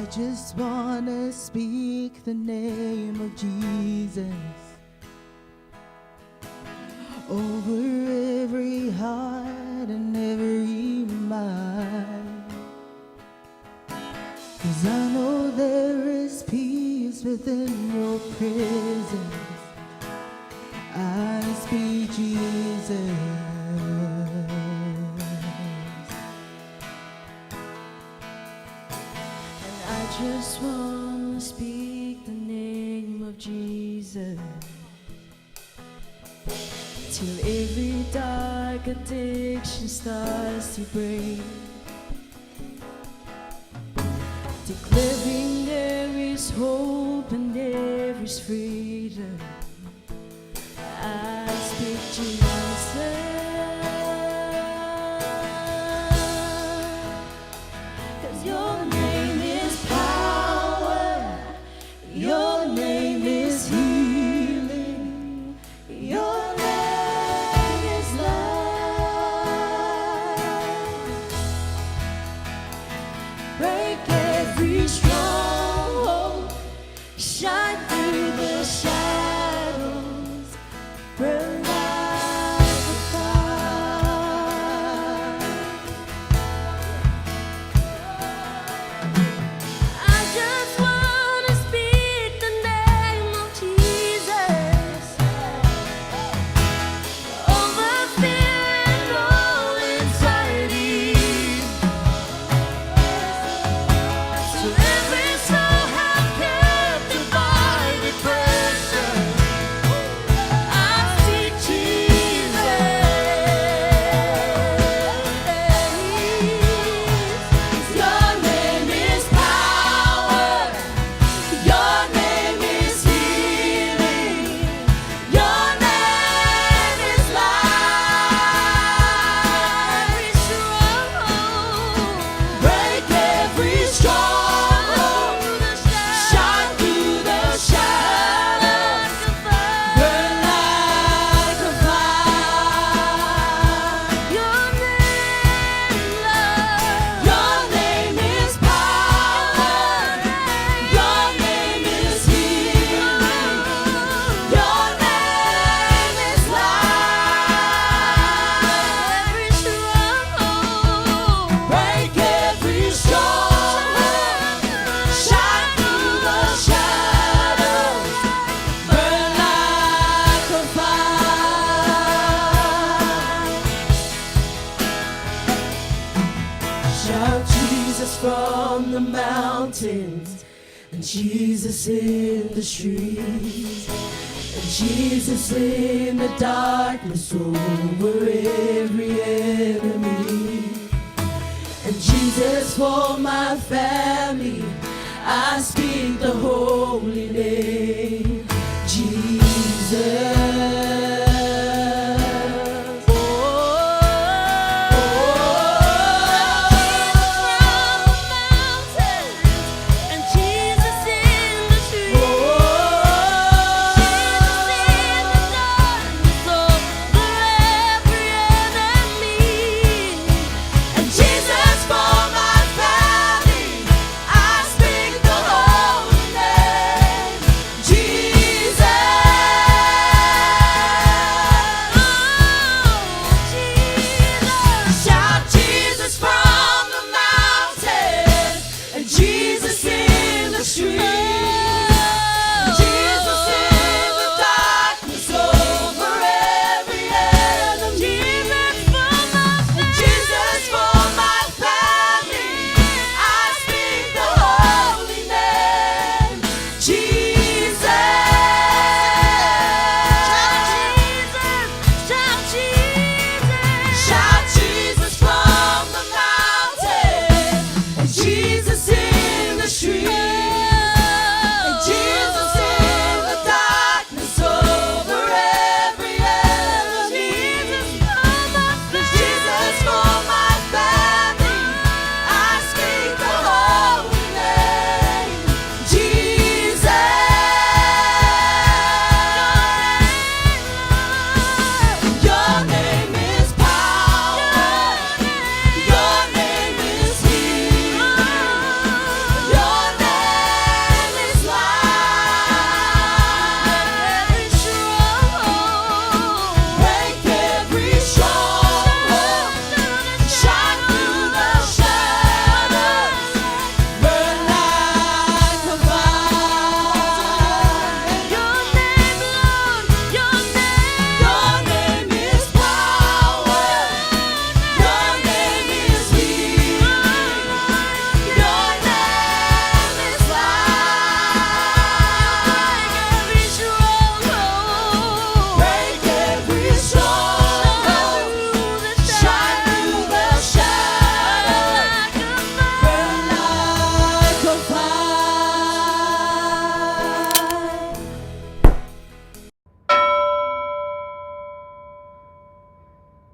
I just wanna speak the name of Jesus over every heart and every mind, 'cause I know there is peace within your presence. I speak Jesus. I just want to speak the name of Jesus till every dark addiction starts to break, declaring there is hope and there is freedom. I speak Jesus. 'Cause your name is power, your name is healing, your name is life. Break every stronghold, shine through the shadows, burn like a fire. I just want to speak the name of Jesus over fear and all anxiety, so every soul held captive by depression. I speak Jesus. Your name is power, your name is healing, your name is life. Break every stronghold, shine through the shadows, burn like a fire. Your name is power, your name is healing, your name is life. Break every stronghold, shine through the shadows, burn like a fire. Shout Jesus from the mountains, and Jesus in the streets, and Jesus in the darkness over every enemy, and Jesus for my family. I speak the holy name